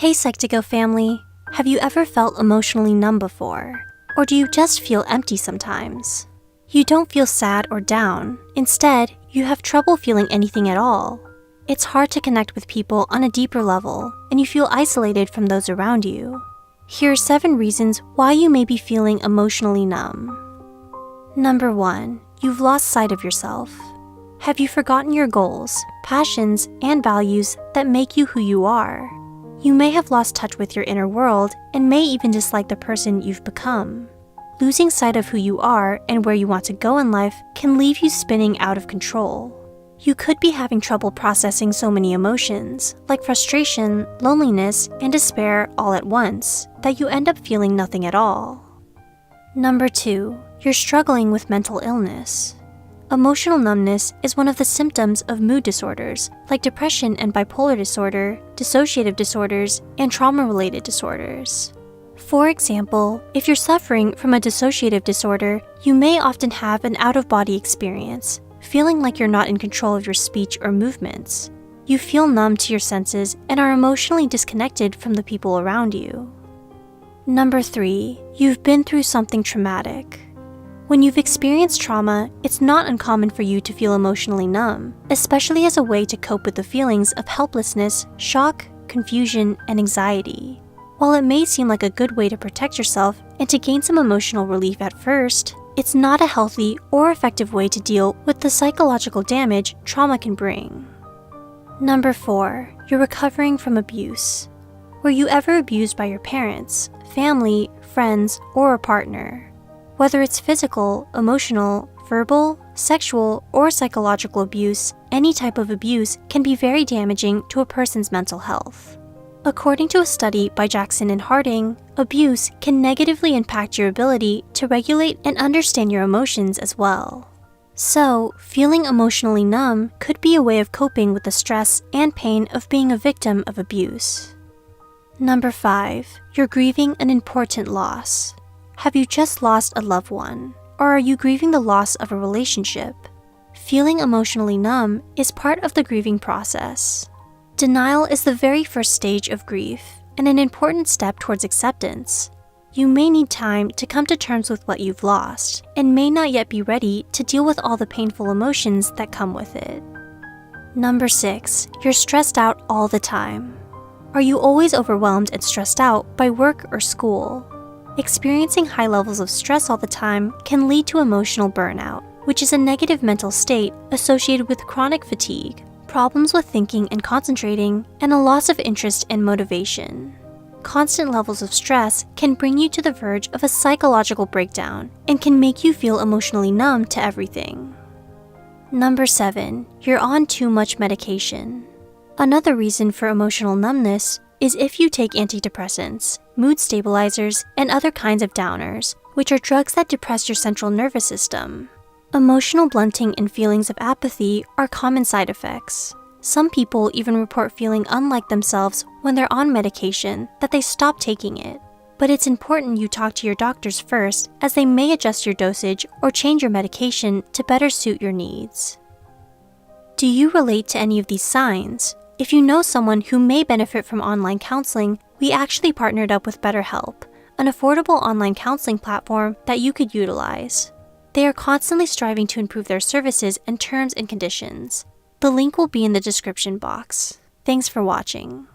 Hey Psych2Go family, have you ever felt emotionally numb before? Or do you just feel empty sometimes? You don't feel sad or down. Instead, you have trouble feeling anything at all. It's hard to connect with people on a deeper level, and you feel isolated from those around you. Here are 7 reasons why you may be feeling emotionally numb. Number 1, you've lost sight of yourself. Have you forgotten your goals, passions, and values that make you who you are? You may have lost touch with your inner world and may even dislike the person you've become. Losing sight of who you are and where you want to go in life can leave you spinning out of control. You could be having trouble processing so many emotions, like frustration, loneliness, and despair all at once, that you end up feeling nothing at all. Number 2, you're struggling with mental illness. Emotional numbness is one of the symptoms of mood disorders like depression and bipolar disorder, dissociative disorders, and trauma-related disorders. For example, if you're suffering from a dissociative disorder, you may often have an out-of-body experience, feeling like you're not in control of your speech or movements. You feel numb to your senses and are emotionally disconnected from the people around you. Number 3, you've been through something traumatic. When you've experienced trauma, it's not uncommon for you to feel emotionally numb, especially as a way to cope with the feelings of helplessness, shock, confusion, and anxiety. While it may seem like a good way to protect yourself and to gain some emotional relief at first, it's not a healthy or effective way to deal with the psychological damage trauma can bring. Number 4, you're recovering from abuse. Were you ever abused by your parents, family, friends, or a partner? Whether it's physical, emotional, verbal, sexual, or psychological abuse, any type of abuse can be very damaging to a person's mental health. According to a study by Jackson and Harding, abuse can negatively impact your ability to regulate and understand your emotions as well. So, feeling emotionally numb could be a way of coping with the stress and pain of being a victim of abuse. Number 5, you're grieving an important loss. Have you just lost a loved one? Or are you grieving the loss of a relationship? Feeling emotionally numb is part of the grieving process. Denial is the very first stage of grief and an important step towards acceptance. You may need time to come to terms with what you've lost and may not yet be ready to deal with all the painful emotions that come with it. Number 6, you're stressed out all the time. Are you always overwhelmed and stressed out by work or school? Experiencing high levels of stress all the time can lead to emotional burnout, which is a negative mental state associated with chronic fatigue, problems with thinking and concentrating, and a loss of interest and motivation. Constant levels of stress can bring you to the verge of a psychological breakdown and can make you feel emotionally numb to everything. Number 7, you're on too much medication. Another reason for emotional numbness is if you take antidepressants, mood stabilizers, and other kinds of downers, which are drugs that depress your central nervous system. Emotional blunting and feelings of apathy are common side effects. Some people even report feeling unlike themselves when they're on medication that they stop taking it. But it's important you talk to your doctors first, as they may adjust your dosage or change your medication to better suit your needs. Do you relate to any of these signs? If you know someone who may benefit from online counseling, we actually partnered up with BetterHelp, an affordable online counseling platform that you could utilize. They are constantly striving to improve their services and terms and conditions. The link will be in the description box. Thanks for watching.